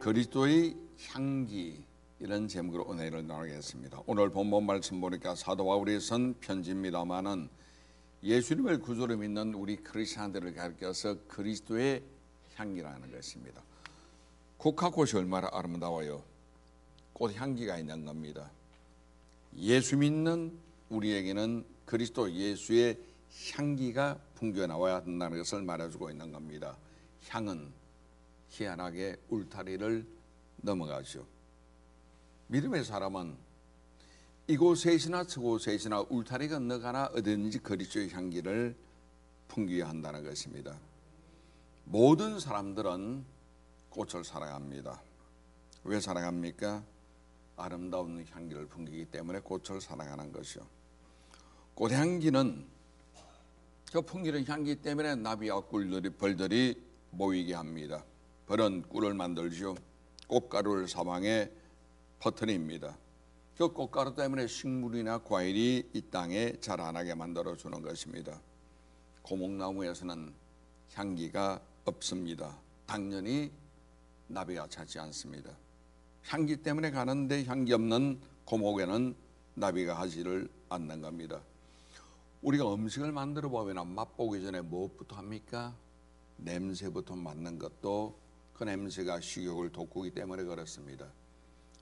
그리스도의 향기, 이런 제목으로 은혜를 나누겠습니다. 오늘 본문 말씀 보니까 사도 바울이 쓴 편지입니다마는 예수님을 구주로 믿는 우리 크리스천들을 가리켜서 그리스도의 향기라는 것입니다. 국화꽃이 얼마나 아름다워요. 꽃향기가 있는 겁니다. 예수 믿는 우리에게는 그리스도 예수의 향기가 풍겨나와야 한다는 것을 말해주고 있는 겁니다. 향은 희한하게 울타리를 넘어가죠. 믿음의 사람은 이곳에서나 저곳에서나 울타리 건너가나 어디든지 그리스도의 향기를 풍기어야 한다는 것입니다. 모든 사람들은 꽃을 사랑합니다. 왜 사랑합니까? 아름다운 향기를 풍기기 때문에 꽃을 사랑하는 것이요. 꽃향기는 그 풍기는 향기 때문에 나비와 꿀들이 벌들이 모이게 합니다. 벌은 꿀을 만들죠. 꽃가루를 사방에 퍼뜨립니다. 그 꽃가루 때문에 식물이나 과일이 이 땅에 자라나게 만들어주는 것입니다. 고목나무에서는 향기가 없습니다. 당연히 나비가 찾지 않습니다. 향기 때문에 가는데 향기 없는 고목에는 나비가 하지를 않는 겁니다. 우리가 음식을 만들어 보면 맛보기 전에 무엇부터 합니까? 냄새부터 맡는 것도 그 냄새가 식욕을 돋구기 때문에 그렇습니다.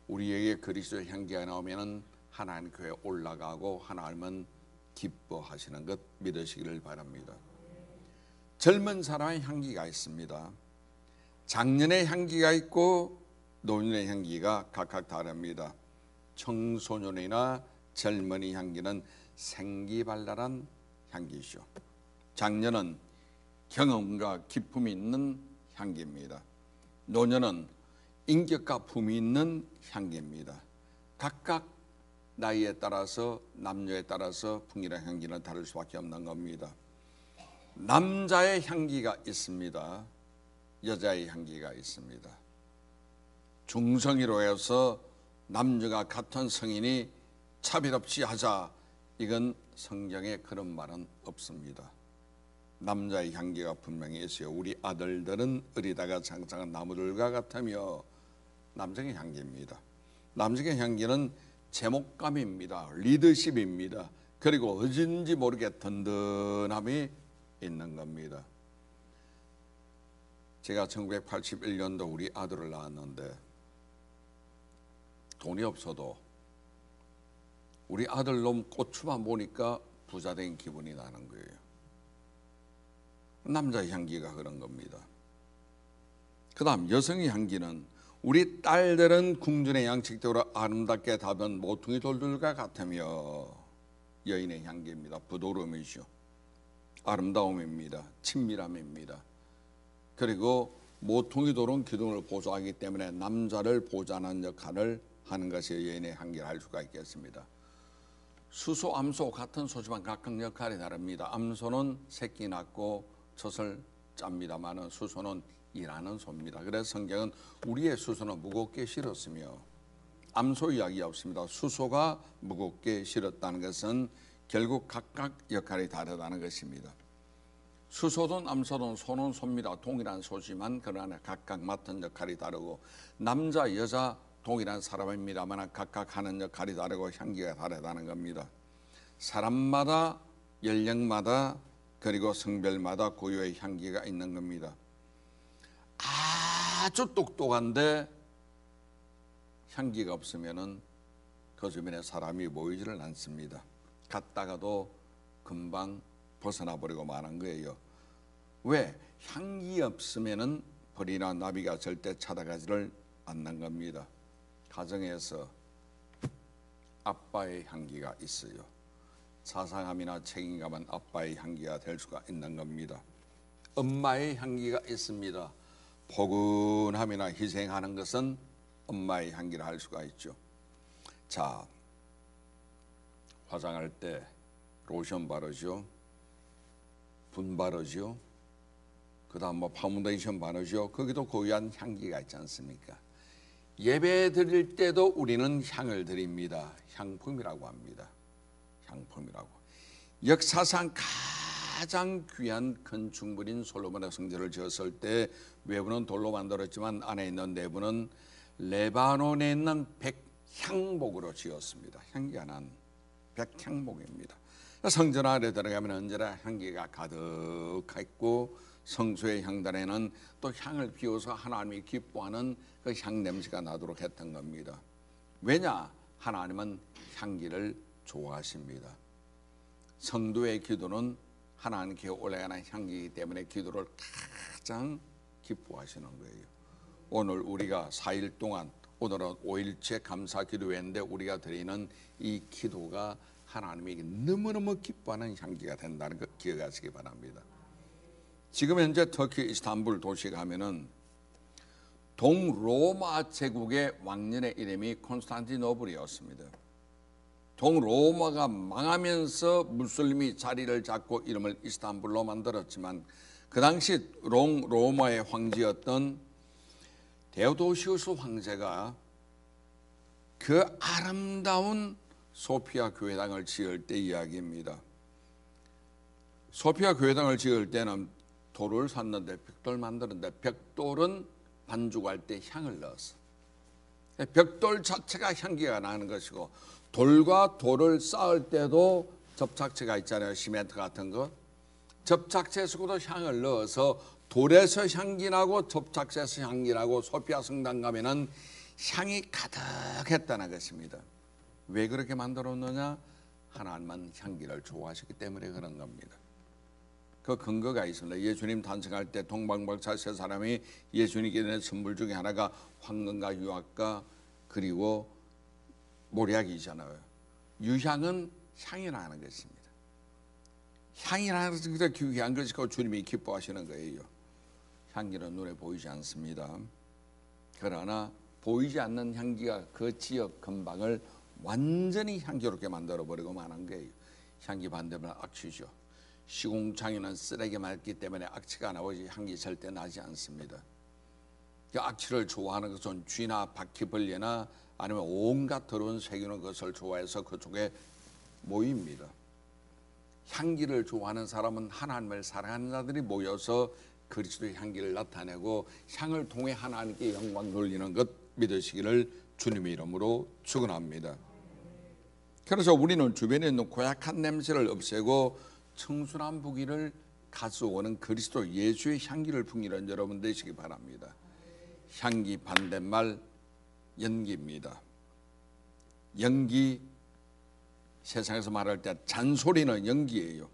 우리에게 그리스도의 향기가 나오면 하나님 교회에 올라가고 하나님은 기뻐하시는 것 믿으시기를 바랍니다. 젊은 사람의 향기가 있습니다. 장년의 향기가 있고 노년의 향기가 각각 다릅니다. 청소년이나 젊은이 향기는 생기발랄한 향기죠. 장년은 경험과 기품이 있는 향기입니다. 노년은 인격과 품이 있는 향기입니다. 각각 나이에 따라서 남녀에 따라서 풍기는 향기는 다를 수밖에 없는 겁니다. 남자의 향기가 있습니다. 여자의 향기가 있습니다. 중성이로 해서 남녀가 같은 성인이 차별 없이 하자, 이건 성경에 그런 말은 없습니다. 남자의 향기가 분명히 있어요. 우리 아들들은 어리다가 장성한 나무들과 같으며 남성의 향기입니다. 남성의 향기는 제목감입니다. 리더십입니다. 그리고 어딘지 모르게 든든함이 있는 겁니다. 제가 1981년도 우리 아들을 낳았는데 돈이 없어도 우리 아들놈 고추만 보니까 부자된 기분이 나는 거예요. 남자의 향기가 그런 겁니다. 그 다음 여성의 향기는 우리 딸들은 궁전의 양식대로 아름답게 다던 모퉁이 돌들과 같으며 여인의 향기입니다. 부드러움이죠. 아름다움입니다. 친밀함입니다. 그리고 모퉁이 돌은 기둥을 보조하기 때문에 남자를 보좌하는 역할을 하는 것이 여인의 향기를 할 수가 있겠습니다. 수소, 암소 같은 소지만 각각 역할이 다릅니다. 암소는 새끼 낳고 젖을 짭니다마는 수소는 일하는 소입니다. 그래서 성경은 우리의 수소는 무겁게 실었으며 암소 이야기 없습니다. 수소가 무겁게 실었다는 것은 결국 각각 역할이 다르다는 것입니다. 수소든 암소든 소는 소입니다. 동일한 소지만 그러나 각각 맡은 역할이 다르고 남자 여자 동일한 사람입니다만 각각 하는 역할이 다르고 향기가 다르다는 겁니다. 사람마다 연령마다 그리고 성별마다 고유의 향기가 있는 겁니다. 아주 똑똑한데 향기가 없으면은 그 주변에 사람이 모이지를 않습니다. 갔다가도 금방 벗어나 버리고 마는 거예요. 왜? 향기 없으면은 벌이나 나비가 절대 찾아가지를 않는 겁니다. 가정에서 아빠의 향기가 있어요. 자상함이나 책임감은 아빠의 향기가 될 수가 있는 겁니다. 엄마의 향기가 있습니다. 포근함이나 희생하는 것은 엄마의 향기를 할 수가 있죠. 자, 화장할 때 로션 바르죠. 분 바르죠. 그 다음 파운데이션 바르죠. 거기도 고유한 향기가 있지 않습니까? 예배 드릴 때도 우리는 향을 드립니다. 향품이라고 합니다. 향품이라고. 역사상 가장 귀한 건축물인 솔로몬의 성전을 지었을 때 외부는 돌로 만들었지만 안에 있는 내부는 레바논에 있는 백향목으로 지었습니다. 향기가 난 백향목입니다. 성전 안에 들어가면 언제나 향기가 가득했고 성소의 향단에는 또 향을 피워서 하나님이 기뻐하는 그 향 냄새가 나도록 했던 겁니다. 왜냐? 하나님은 향기를 좋아하십니다. 성도의 기도는 하나님께 올라가는 향기이기 때문에 기도를 가장 기뻐하시는 거예요. 오늘 우리가 4일 동안, 오늘은 5일째 감사 기도회인데 우리가 드리는 이 기도가 하나님에게 너무너무 기뻐하는 향기가 된다는 거 기억하시기 바랍니다. 지금 현재 터키 이스탄불 도시 가면은 동로마 제국의 왕년의 이름이 콘스탄티노플이었습니다. 동로마가 망하면서 무슬림이 자리를 잡고 이름을 이스탄불로 만들었지만 그 당시 로마의 황제였던 데오도시우스 황제가 그 아름다운 소피아 교회당을 지을 때 이야기입니다. 소피아 교회당을 지을 때는 돌을 샀는데 벽돌 만드는데 벽돌은 반죽할 때 향을 넣었어. 벽돌 자체가 향기가 나는 것이고 돌과 돌을 쌓을 때도 접착제가 있잖아요. 시멘트 같은 거. 접착제 속에도 향을 넣어서 돌에서 향기 나고 접착제에서 향기 나고 소피아 성당 가면은 향이 가득했다는 것입니다. 왜 그렇게 만들었느냐? 하나님은 향기를 좋아하시기 때문에 그런 겁니다. 그 근거가 있습니다. 예수님 탄생할 때 동방박사 세 사람이 예수님께 낸 선물 중에 하나가 황금과 유황과 그리고 모략이잖아요. 유향은 향이 나는 것입니다. 향이 나는 것은 귀한 것이고 주님이 기뻐하시는 거예요. 향기는 눈에 보이지 않습니다. 그러나 보이지 않는 향기가 그 지역 근방을 완전히 향기롭게 만들어버리고 마는 거예요. 향기 반대면 악취죠. 시궁창에는 쓰레기만 있기 때문에 악취가 나오지 향기 절대 나지 않습니다. 그 악취를 좋아하는 것은 쥐나 바퀴벌레나 아니면 온갖 더러운 새기는 것을 좋아해서 그쪽에 모입니다. 향기를 좋아하는 사람은 하나님을 사랑하는 자들이 모여서 그리스도의 향기를 나타내고 향을 통해 하나님께 영광 돌리는 것 믿으시기를 주님의 이름으로 축원합니다. 그래서 우리는 주변에 있는 고약한 냄새를 없애고 청순한 부귀를 가져오는 그리스도 예수의 향기를 풍기는 여러분 되시기 바랍니다. 향기 반대말 연기입니다. 연기, 세상에서 말할 때 잔소리는 연기예요.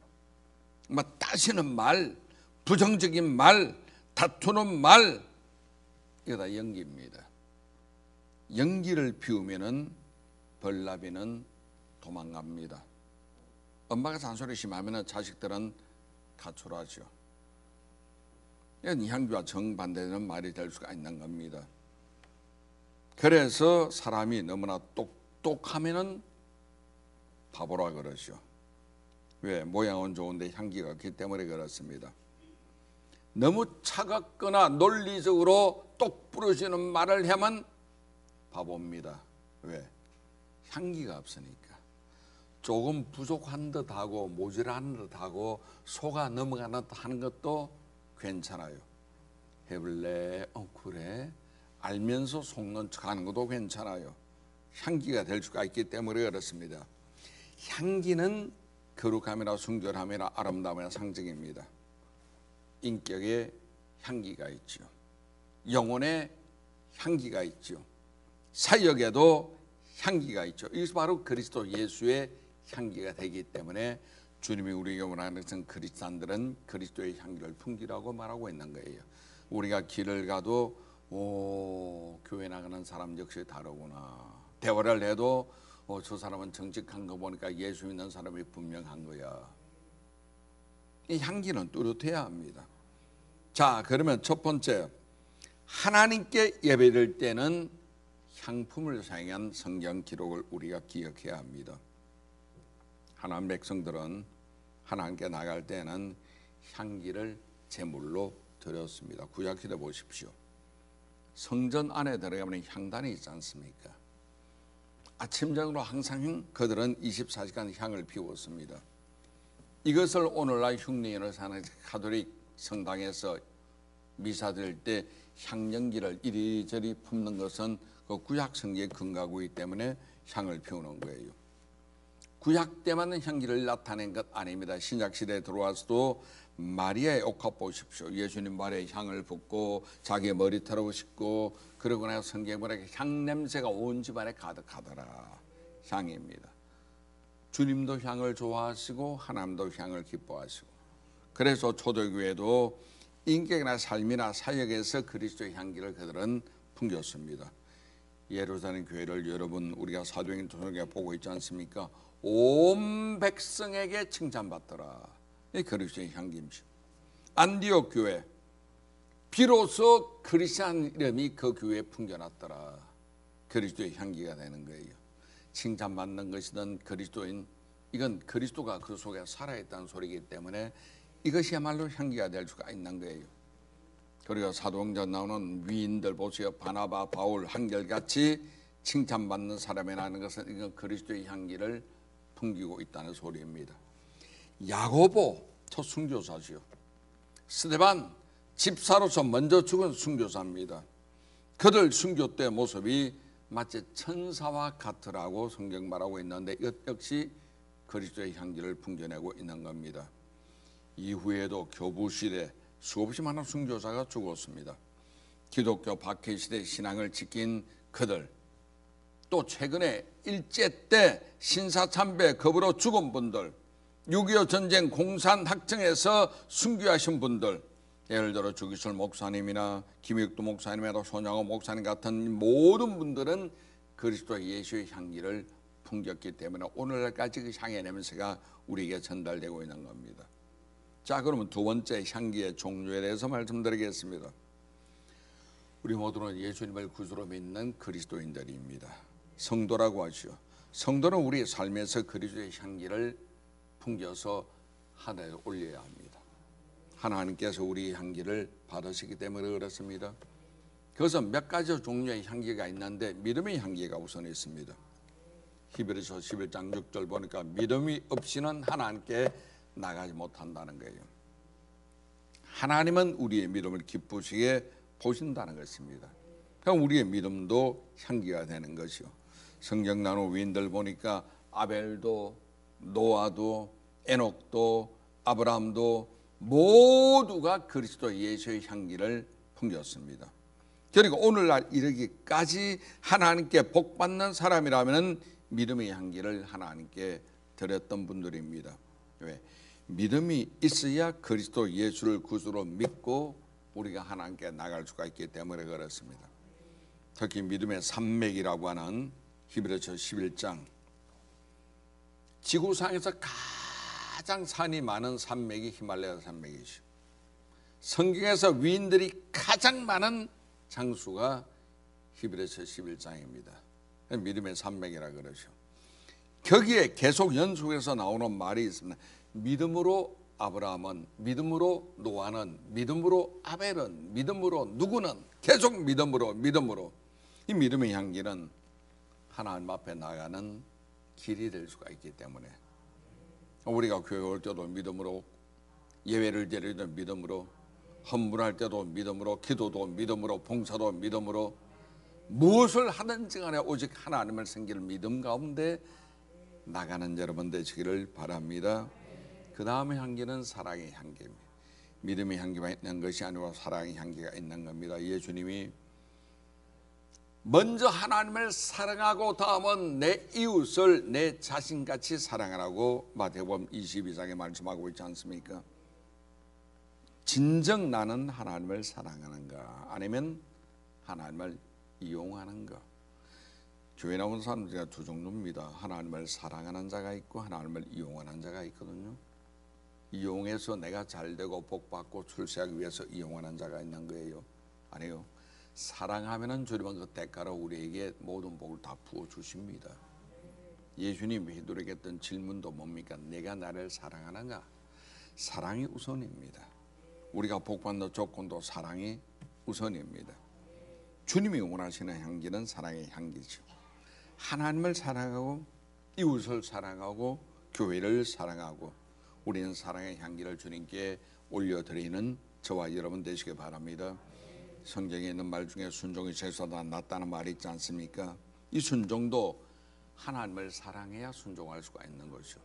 따지는 말, 부정적인 말, 다투는 말, 이거 다 연기입니다. 연기를 피우면은 벌나비는 도망갑니다. 엄마가 잔소리 심하면 자식들은 가출하죠. 이건 향기와 정반대되는 말이 될 수가 있는 겁니다. 그래서 사람이 너무나 똑똑하면은 바보라 그러죠. 왜? 모양은 좋은데 향기가 없기 때문에 그렇습니다. 너무 차갑거나 논리적으로 똑부러지는 말을 하면 바보입니다. 왜? 향기가 없으니까. 조금 부족한 듯하고 모자란 듯하고 속아 넘어가는 듯 하는 것도 괜찮아요. 해볼래? 그래? 알면서 속는 척하는 것도 괜찮아요. 향기가 될 수가 있기 때문에 그렇습니다. 향기는 거룩함이나 순결함이나 아름다움이나 상징입니다. 인격에 향기가 있죠. 영혼에 향기가 있죠. 사역에도 향기가 있죠. 이것이 바로 그리스도 예수의 향기가 되기 때문에 주님이 우리에게 원하는 것은 그리스도인들은 그리스도의 향기를 풍기라고 말하고 있는 거예요. 우리가 길을 가도 교회 나가는 사람 역시 다르구나. 대화를 해도 저 사람은 정직한 거 보니까 예수 믿는 사람이 분명한 거야. 이 향기는 뚜렷해야 합니다. 자, 그러면 첫 번째, 하나님께 예배드릴 때는 향품을 사용한 성경 기록을 우리가 기억해야 합니다. 하나님 백성들은 하나님께 나갈 때는 향기를 제물로 드렸습니다. 구약시대 보십시오. 성전 안에 들어가면 향단이 있지 않습니까? 아침적으로 항상 그들은 24시간 향을 피웠습니다. 이것을 오늘날 흉내인을 사는 가톨릭 성당에서 미사 드릴 때 향연기를 이리저리 품는 것은 그 구약 성경에 근거하고 있기 때문에 향을 피우는 거예요. 구약 때만 향기를 나타낸 것 아닙니다. 신약 시대에 들어와서도 마리아의 옥합 보십시오. 예수님 발에 향을 붓고 자기 머리털을 씻고 그러고 나서 성경에 보니까 향 냄새가 온 집안에 가득하더라. 향입니다. 주님도 향을 좋아하시고 하나님도 향을 기뻐하시고, 그래서 초대교회도 인격이나 삶이나 사역에서 그리스도의 향기를 그들은 풍겼습니다. 예루살렘 교회를 여러분 우리가 사도행전 통해 보고 있지 않습니까? 온 백성에게 칭찬받더라. 이 그리스도의 향기입니다. 안디옥 교회 비로소 그리스도한 이름이 그 교회에 풍겨났더라. 그리스도의 향기가 되는 거예요. 칭찬받는 것이든 그리스도인, 이건 그리스도가 그 속에 살아있다는 소리이기 때문에 이것이야말로 향기가 될 수가 있는 거예요. 그리고 사도행전 나오는 위인들 보세요. 바나바, 바울 한결같이 칭찬받는 사람이라는 것은 이건 그리스도의 향기를 풍기고 있다는 소리입니다. 야고보 첫 순교사지요. 스데반 집사로서 먼저 죽은 순교사입니다. 그들 순교 때 모습이 마치 천사와 같으라고 성경 말하고 있는데 이것 역시 그리스도의 향기를 풍겨내고 있는 겁니다. 이후에도 교부 시대 수없이 많은 순교사가 죽었습니다. 기독교 박해 시대 신앙을 지킨 그들, 또 최근에 일제 때 신사참배 겁으로 죽은 분들, 6.25 전쟁 공산학정에서 순교하신 분들, 예를 들어 주기철 목사님이나 김익두 목사님이나 손양호 목사님 같은 모든 분들은 그리스도 예수의 향기를 풍겼기 때문에 오늘날까지 그 향의 냄새가 우리에게 전달되고 있는 겁니다. 자, 그러면 두 번째 향기의 종류에 대해서 말씀드리겠습니다. 우리 모두는 예수님을 구주로 믿는 그리스도인들입니다. 성도라고 하죠. 성도는 우리의 삶에서 그리스도의 향기를 풍겨서 하늘에 올려야 합니다. 하나님께서 우리의 향기를 받으시기 때문에 그렇습니다. 그것은 몇 가지 종류의 향기가 있는데 믿음의 향기가 우선 있습니다. 히브리서 11장 6절 보니까 믿음이 없이는 하나님께 나가지 못한다는 거예요. 하나님은 우리의 믿음을 기쁘시게 보신다는 것입니다. 그럼 우리의 믿음도 향기가 되는 것이요. 성경 나누 위인들 보니까 아벨도 노아도 에녹도 아브라함도 모두가 그리스도 예수의 향기를 풍겼습니다. 그리고 오늘날 이르기까지 하나님께 복받는 사람이라면 믿음의 향기를 하나님께 드렸던 분들입니다. 왜? 믿음이 있어야 그리스도 예수를 구주로 믿고 우리가 하나님께 나갈 수가 있기 때문에 그렇습니다. 특히 믿음의 산맥이라고 하는 히브리서 11장, 지구상에서 가장 산이 많은 산맥이 히말라야 산맥이죠. 성경에서 위인들이 가장 많은 장수가 히브리서 11장입니다. 믿음의 산맥이라 그러죠. 거기에 계속 연속해서 나오는 말이 있습니다. 믿음으로 아브라함은, 믿음으로 노아는, 믿음으로 아벨은, 믿음으로 누구는, 계속 믿음으로. 이 믿음의 향기는 하나님 앞에 나가는 길이 될 수가 있기 때문에 우리가 교회 올 때도 믿음으로, 예배를 드릴 때도 믿음으로, 헌물할 때도 믿음으로, 기도도 믿음으로, 봉사도 믿음으로, 무엇을 하든지 간에 오직 하나님을 섬길 믿음 가운데 나가는 여러분 되시기를 바랍니다. 그 다음의 향기는 사랑의 향기입니다. 믿음의 향기가 있는 것이 아니고 사랑의 향기가 있는 겁니다. 예수님이 먼저 하나님을 사랑하고 다음은 내 이웃을 내 자신같이 사랑하라고 마태복음 22장에 말씀하고 있지 않습니까? 진정 나는 하나님을 사랑하는가, 아니면 하나님을 이용하는가? 교회 나온 사람들이 두 종류입니다. 하나님을 사랑하는 자가 있고 하나님을 이용하는 자가 있거든요. 이용해서 내가 잘되고 복받고 출세하기 위해서 이용하는 자가 있는 거예요. 아니요. 사랑하면은 주님은 그 대가로 우리에게 모든 복을 다 부어주십니다. 예수님이 히브리에게 했던 질문도 뭡니까? 내가 나를 사랑하는가? 사랑이 우선입니다. 우리가 복받는 조건도 사랑이 우선입니다. 주님이 원하시는 향기는 사랑의 향기죠. 하나님을 사랑하고 이웃을 사랑하고 교회를 사랑하고 우리는 사랑의 향기를 주님께 올려드리는 저와 여러분 되시기 바랍니다. 성경에 있는 말 중에 순종이 최소한 낫다는 말이 있지 않습니까? 이 순종도 하나님을 사랑해야 순종할 수가 있는 것이죠.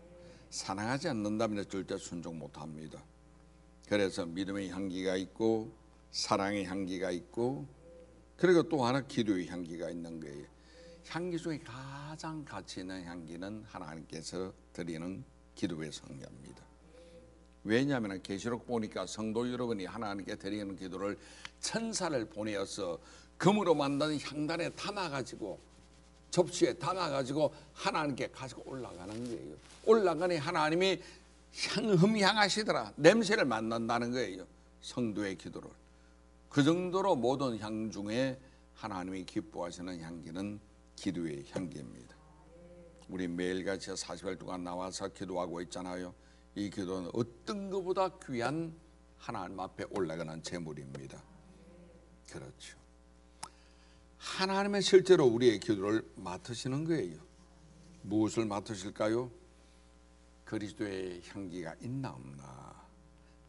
사랑하지 않는다면 절대 순종 못합니다. 그래서 믿음의 향기가 있고 사랑의 향기가 있고 그리고 또 하나 기도의 향기가 있는 거예요. 향기 중에 가장 가치 있는 향기는 하나님께서 드리는 기도의 성례입니다. 왜냐하면 계시록 보니까 성도 여러분이 하나님께 드리는 기도를 천사를 보내어서 금으로 만든 향단에 담아가지고 접시에 담아가지고 하나님께 가지고 올라가는 거예요. 올라가니 하나님이 흠향하시더라. 냄새를 맡는다는 거예요. 성도의 기도를. 그 정도로 모든 향 중에 하나님이 기뻐하시는 향기는 기도의 향기입니다. 우리 매일같이 40일 동안 나와서 기도하고 있잖아요. 이 기도는 어떤 것보다 귀한 하나님 앞에 올라가는 제물입니다. 그렇죠. 하나님은 실제로 우리의 기도를 맡으시는 거예요. 무엇을 맡으실까요? 그리스도의 향기가 있나 없나,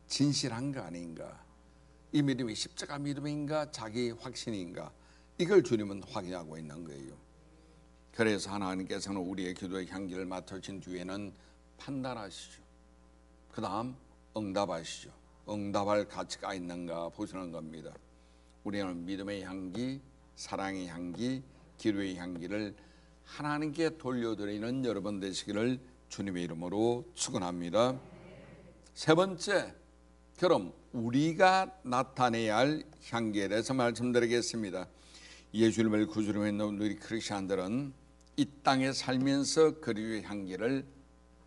진실한가 아닌가, 이 믿음이 십자가 믿음인가 자기 확신인가, 이걸 주님은 확인하고 있는 거예요. 그래서 하나님께서는 우리의 기도의 향기를 맡으신 뒤에는 판단하시죠. 그 다음 응답하시죠. 응답할 가치가 있는가 보시는 겁니다. 우리는 믿음의 향기, 사랑의 향기, 기도의 향기를 하나님께 돌려드리는 여러분 되시기를 주님의 이름으로 축원합니다. 세 번째, 그럼 우리가 나타내야 할 향기에 대해서 말씀드리겠습니다. 예수님을 구주로 믿는 우리 크리스천들은 이 땅에 살면서 그리스도의 향기를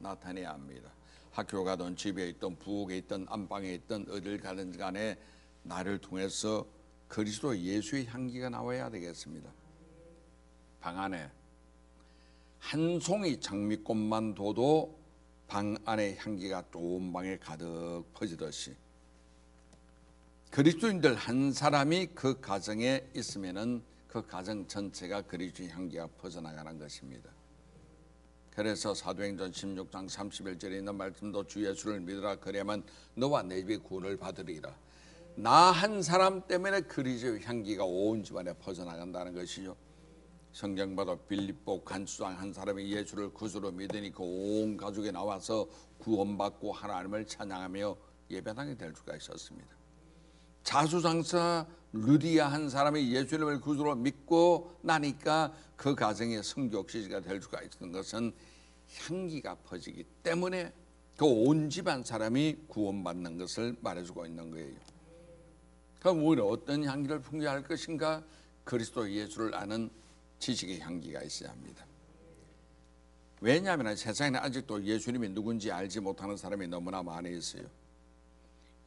나타내야 합니다. 학교 가든 집에 있든 부엌에 있든 안방에 있든 어딜 가든지 간에 나를 통해서 그리스도 예수의 향기가 나와야 되겠습니다. 방 안에 한 송이 장미꽃만 둬도 방 안의 향기가 온 방에 가득 퍼지듯이 그리스도인들 한 사람이 그 가정에 있으면은 그 가정 전체가 그리스도의 향기가 퍼져나가는 것입니다. 그래서 사도행전 16장 31절에 있는 말씀도 주 예수를 믿으라 그래야만 너와 내 집이 구원을 받으리라. 나 한 사람 때문에 그리스도의 향기가 온 집안에 퍼져나간다는 것이죠. 성경 봐도 빌립보 간수장 한 사람이 예수를 구주로 믿으니 그 온 가족이 나와서 구원받고 하나님을 찬양하며 예배당이 될 수가 있었습니다. 자수장사 루디아 한 사람이 예수님을 구주로 믿고 나니까 그 가정에 성교시가 될 수가 있는 것은 향기가 퍼지기 때문에 그 온 집안 사람이 구원받는 것을 말해주고 있는 거예요. 그럼 우리는 어떤 향기를 풍기할 것인가? 그리스도 예수를 아는 지식의 향기가 있어야 합니다. 왜냐하면 세상에는 아직도 예수님이 누군지 알지 못하는 사람이 너무나 많이 있어요.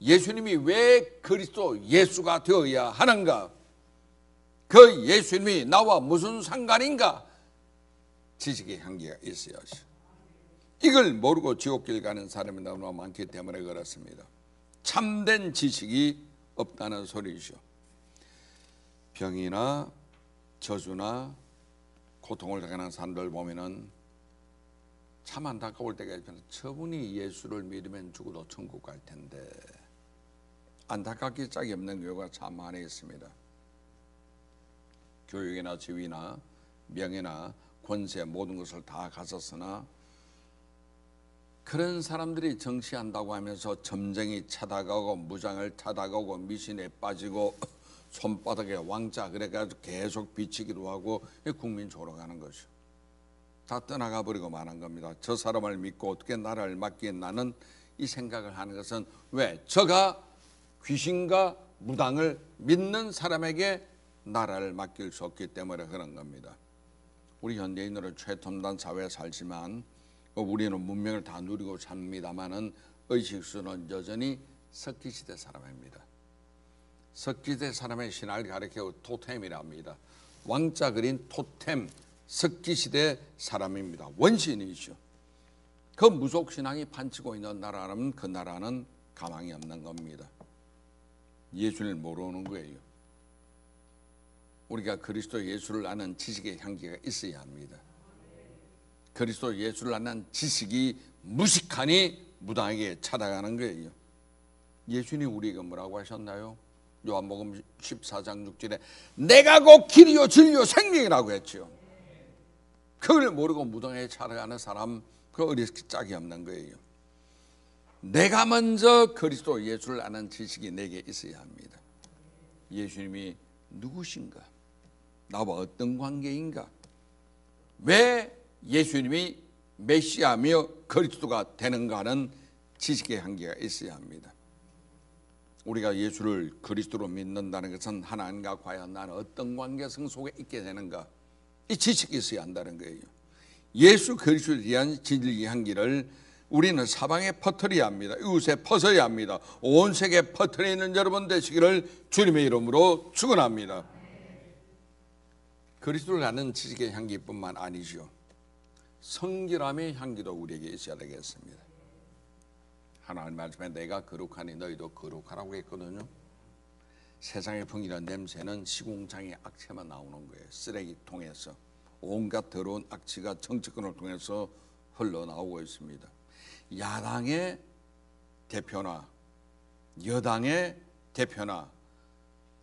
예수님이 왜 그리스도 예수가 되어야 하는가? 그 예수님이 나와 무슨 상관인가? 지식의 향기가 있어야지. 이걸 모르고 지옥길 가는 사람이 너무나 많기 때문에 그렇습니다. 참된 지식이 없다는 소리죠. 병이나 저주나 고통을 당하는 사람들 보면은 참 안타까울 때가 있잖아요. 저분이 예수를 믿으면 죽어도 천국 갈 텐데. 안타깝기 짝이 없는 경우가 참 많이 있습니다. 교육이나 지위나 명예나 권세 모든 것을 다 가졌으나 그런 사람들이 정치한다고 하면서 점쟁이 찾아가고 무장을 찾아가고 미신에 빠지고 손바닥에 왕자 그래가지고 계속 비치기도 하고 국민 졸아가는 것이죠. 다 떠나가 버리고 마는 겁니다. 저 사람을 믿고 어떻게 나라를 맡기에 나는 이 생각을 하는 것은 왜? 저가 귀신과 무당을 믿는 사람에게 나라를 맡길 수 없기 때문에 그런 겁니다. 우리 현대인으로 최첨단 사회에 살지만 우리는 문명을 다 누리고 삽니다마는 의식수는 여전히 석기시대 사람입니다. 석기시대 사람의 신화를 가리켜 토템이랍니다. 왕자 그린 토템 석기시대 사람입니다. 원신이죠. 그 무속신앙이 판치고 있는 나라라면 그 나라는 가망이 없는 겁니다. 예수를 모르는 거예요. 우리가 그리스도 예수를 아는 지식의 향기가 있어야 합니다. 그리스도 예수를 아는 지식이 무식하니 무당에게 찾아가는 거예요. 예수님 우리에게 뭐라고 하셨나요? 요한복음 14장 6절에 내가 곧 길이요 진리요 생명이라고 했죠. 그걸 모르고 무당에게 찾아가는 사람, 그 어리석기 짝이 없는 거예요. 내가 먼저 그리스도 예수를 아는 지식이 내게 있어야 합니다. 예수님이 누구신가? 나와 어떤 관계인가? 왜 예수님이 메시아며 그리스도가 되는가 하는 지식의 한계가 있어야 합니다. 우리가 예수를 그리스도로 믿는다는 것은 하나님과 과연 나는 어떤 관계성 속에 있게 되는가, 이 지식이 있어야 한다는 거예요. 예수 그리스도에 대한 진리의 향기를 우리는 사방에 퍼뜨려야 합니다. 이웃에 퍼져야 합니다. 온 세계에 퍼뜨리는 여러분 되시기를 주님의 이름으로 축원합니다. 그리스도를 아는 지식의 향기뿐만 아니죠. 성결함의 향기도 우리에게 있어야 되겠습니다. 하나님 말씀에 내가 거룩하니 너희도 거룩하라고 했거든요. 세상에 풍기는 냄새는 시궁창의 악취만 나오는 거예요. 쓰레기통에서 온갖 더러운 악취가 정치권을 통해서 흘러나오고 있습니다. 야당의 대표나 여당의 대표나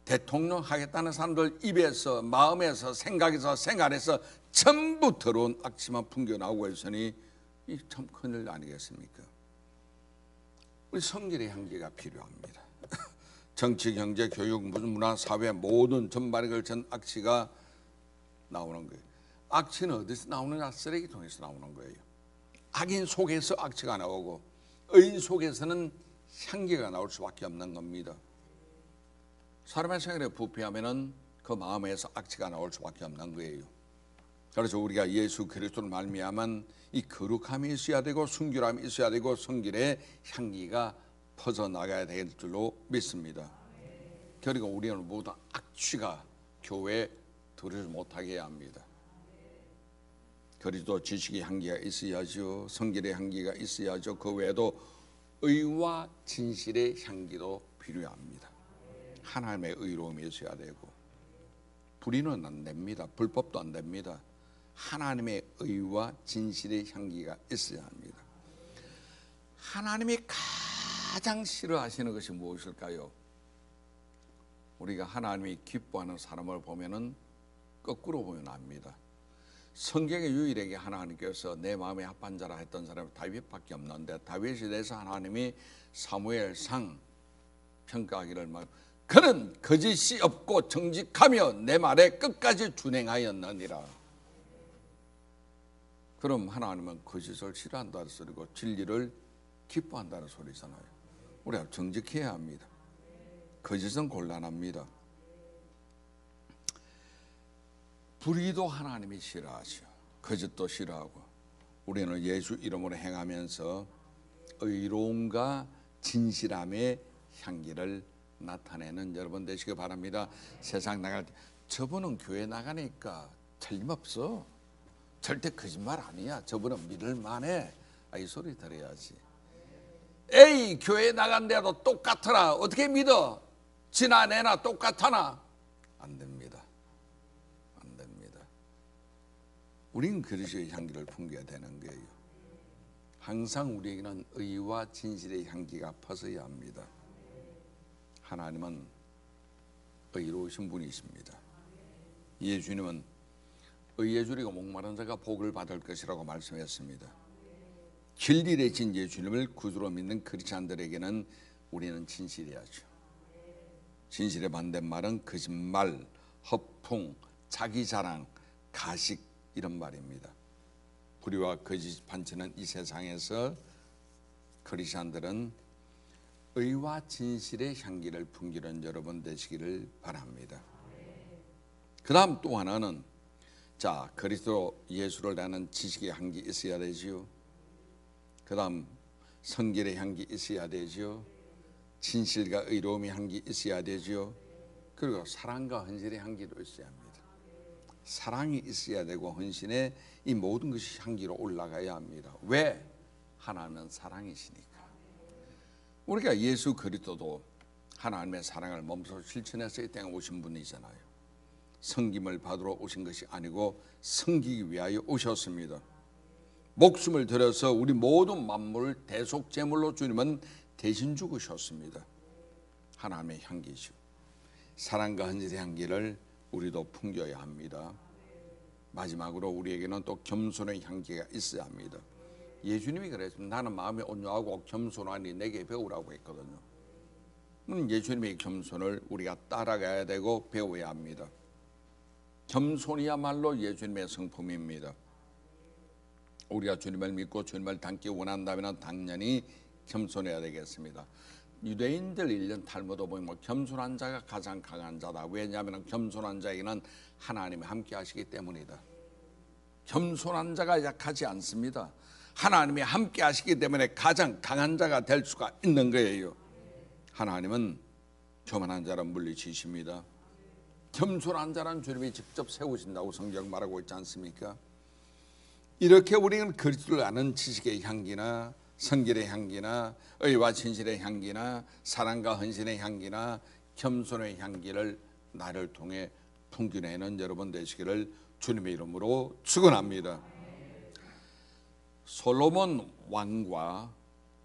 대통령 하겠다는 사람들 입에서, 마음에서, 생각에서, 생활에서 전부 더러운 악취만 풍겨나오고 있으니 이 참 큰일 아니겠습니까? 우리 성결의 향기가 필요합니다. 정치, 경제, 교육, 무슨 문화, 사회 모든 전반에 걸친 악취가 나오는 거예요. 악취는 어디서 나오느냐? 쓰레기통에서 나오는 거예요. 악인 속에서 악취가 나오고 의인 속에서는 향기가 나올 수밖에 없는 겁니다. 사람의 생활에 부패하면은 그 마음에서 악취가 나올 수밖에 없는 거예요. 그래서 우리가 예수 그리스도를 말미암은 이 거룩함이 있어야 되고 순결함이 있어야 되고 성결의 향기가 퍼져나가야 될 줄로 믿습니다. 그리고 우리는 모든 악취가 교회에 들어오지 못하게 해야 합니다. 그리스도 지식의 향기가 있어야죠. 성결의 향기가 있어야죠. 그 외에도 의와 진실의 향기도 필요합니다. 하나님의 의로움이 있어야 되고 불의는 안 됩니다. 불법도 안 됩니다. 하나님의 의와 진실의 향기가 있어야 합니다. 하나님이 가장 싫어하시는 것이 무엇일까요? 우리가 하나님이 기뻐하는 사람을 보면은 거꾸로 보면 압니다. 성경의 유일하게 하나님께서 내 마음에 합한 자라 했던 사람은 다윗밖에 없는데 다윗에 대해서 하나님이 사무엘상 평가하기를 말 그는 거짓이 없고 정직하며 내 말에 끝까지 준행하였느니라. 그럼 하나님은 거짓을 싫어한다는 소리고 진리를 기뻐한다는 소리잖아요. 우리가 정직해야 합니다. 거짓은 곤란합니다. 불의도 하나님이 싫어하시오. 거짓도 싫어하고 우리는 예수 이름으로 행하면서 의로움과 진실함의 향기를 나타내는 여러분 되시기 바랍니다. 세상 나갈 때 저분은 교회 나가니까 틀림없어. 절대 거짓말 아니야. 저분은 믿을만해. 이 소리 들어야지. 에이 교회 나간데도 똑같더라. 어떻게 믿어? 지나 내나 똑같아나? 안 됩니다. 안 됩니다. 우린 그리스도의 향기를 풍겨야 되는 거예요. 항상 우리에게는 의와 진실의 향기가 퍼져야 합니다. 하나님은 의로우신 분이십니다. 예수님은 의에 줄이고 목마른 자가 복을 받을 것이라고 말씀했습니다. 진리되신 예수님을 구주로 믿는 크리스찬들에게는 우리는 진실해야죠. 진실의 반대말은 거짓말, 허풍, 자기자랑, 가식 이런 말입니다. 불의와 거짓 판치는 이 세상에서 크리스찬들은 의와 진실의 향기를 풍기는 여러분 되시기를 바랍니다. 그 다음 또 하나는 자 그리스도 예수를 아는 지식의 향기 있어야 되지요. 그 다음 성결의 향기 있어야 되지요. 진실과 의로움의 향기 있어야 되지요. 그리고 사랑과 헌신의 향기도 있어야 합니다. 사랑이 있어야 되고 헌신의 이 모든 것이 향기로 올라가야 합니다. 왜? 하나님은 사랑이시니까. 우리가 예수 그리스도도 하나님의 사랑을 몸소 실천해서 이 땅에 오신 분이잖아요. 섬김을 받으러 오신 것이 아니고 섬기기 위하여 오셨습니다. 목숨을 들여서 우리 모든 만물을 대속 제물로 주님은 대신 죽으셨습니다. 하나님의 향기죠. 사랑과 헌신의 향기를 우리도 풍겨야 합니다. 마지막으로 우리에게는 또 겸손의 향기가 있어야 합니다. 예수님이 그랬습니다. 나는 마음이 온유하고 겸손하니 내게 배우라고 했거든요. 예수님의 겸손을 우리가 따라가야 되고 배워야 합니다. 겸손이야말로 예수님의 성품입니다. 우리가 주님을 믿고 주님을 닮기 원한다면 당연히 겸손해야 되겠습니다. 유대인들 읽는 탈무드 보면 겸손한 자가 가장 강한 자다. 왜냐하면 겸손한 자에게는 하나님이 함께 하시기 때문이다. 겸손한 자가 약하지 않습니다. 하나님이 함께 하시기 때문에 가장 강한 자가 될 수가 있는 거예요. 하나님은 교만한 자를 물리치십니다. 겸손한 자는 주님이 직접 세우신다고 성경 말하고 있지 않습니까? 이렇게 우리는 그리스도를 아는 지식의 향기나 성결의 향기나 의와 진실의 향기나 사랑과 헌신의 향기나 겸손의 향기를 나를 통해 풍겨내는 여러분 되시기를 주님의 이름으로 축원합니다. 솔로몬 왕과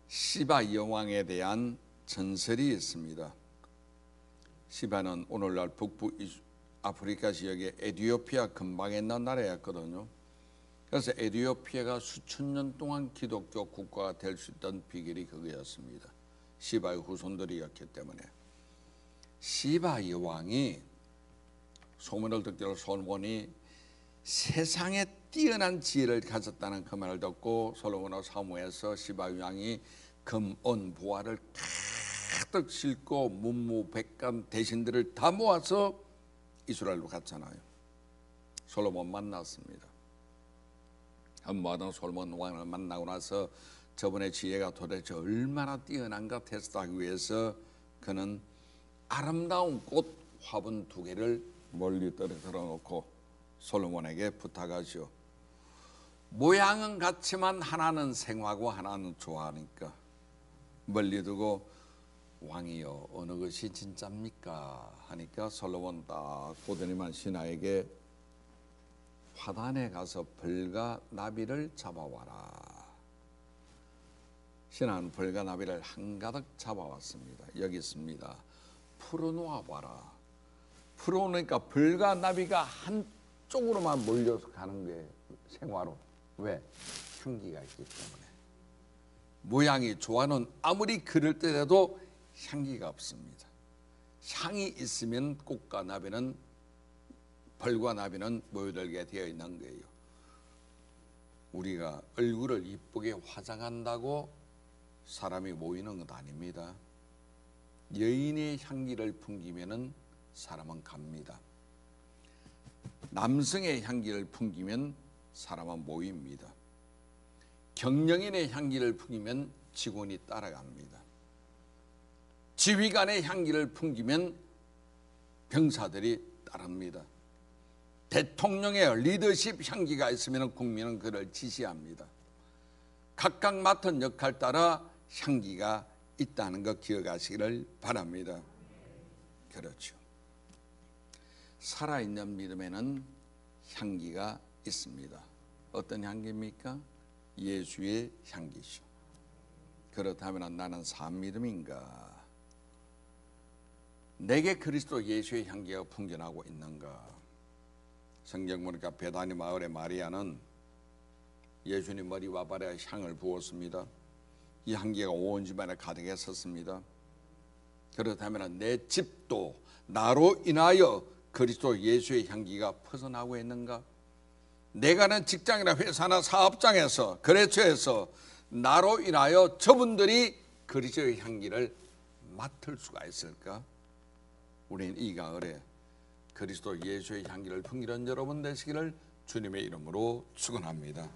시바 여왕에 대한 전설이 있습니다. 시바는 오늘날 북부 아프리카 지역의 에티오피아 근방에 있는 나라였거든요. 그래서 에티오피아가 수천 년 동안 기독교 국가가 될 수 있던 비결이 그거였습니다. 시바의 후손들이었기 때문에. 시바 여왕이 소문을 듣기로 솔로몬이 세상에 뛰어난 지혜를 가졌다는 그 말을 듣고 솔로몬의 사무에서 시바 여왕이 금, 은, 보화를 가득 싣고 문무백관 대신들을 다 모아서 이스라엘로 갔잖아요. 솔로몬 만났습니다. 한마당 솔로몬 왕을 만나고 나서 저분의 지혜가 도대체 얼마나 뛰어난가 테스트하기 위해서 그는 아름다운 꽃 화분 2개를 멀리 떨어뜨려 놓고 솔로몬에게 부탁하죠. 모양은 같지만 하나는 생화고 하나는 좋아하니까 멀리 두고 왕이여 어느 것이 진짜입니까? 하니까 솔로몬 딱 보더니만 신하에게 화단에 가서 벌과 나비를 잡아와라. 신하는 벌과 나비를 한가득 잡아왔습니다. 여기 있습니다. 풀어놓아봐라. 풀어놓으니까 벌과 나비가 한쪽으로만 몰려서 가는 거예요. 생화로. 왜? 향기가 있기 때문에. 모양이 좋아는 아무리 그럴때라도 향기가 없습니다. 향이 있으면 꽃과 나비는 벌과 나비는 모여들게 되어 있는 거예요. 우리가 얼굴을 이쁘게 화장한다고 사람이 모이는 것 아닙니다. 여인의 향기를 풍기면 사람은 갑니다. 남성의 향기를 풍기면 사람은 모입니다. 경영인의 향기를 풍기면 직원이 따라갑니다. 지휘관의 향기를 풍기면 병사들이 따릅니다. 대통령의 리더십 향기가 있으면 국민은 그를 지시합니다. 각각 맡은 역할 따라 향기가 있다는 것 기억하시기를 바랍니다. 그렇죠. 살아있는 믿음에는 향기가 있습니다. 어떤 향기입니까? 예수의 향기죠. 그렇다면 나는 산 믿음인가? 내게 그리스도 예수의 향기가 풍겨나고 있는가? 성경 보니까 베다니 마을의 마리아는 예수님 머리와 발에 향을 부었습니다. 이 향기가 온 집안에 가득했었습니다. 그렇다면 내 집도 나로 인하여 그리스도 예수의 향기가 퍼져나오고 있는가? 내가 하는 직장이나 회사나 사업장에서 거래처에서 나로 인하여 저분들이 그리스도의 향기를 맡을 수가 있을까? 우리는 이 가을에 그리스도 예수의 향기를 풍기는 여러분 되시기를 주님의 이름으로 축원합니다.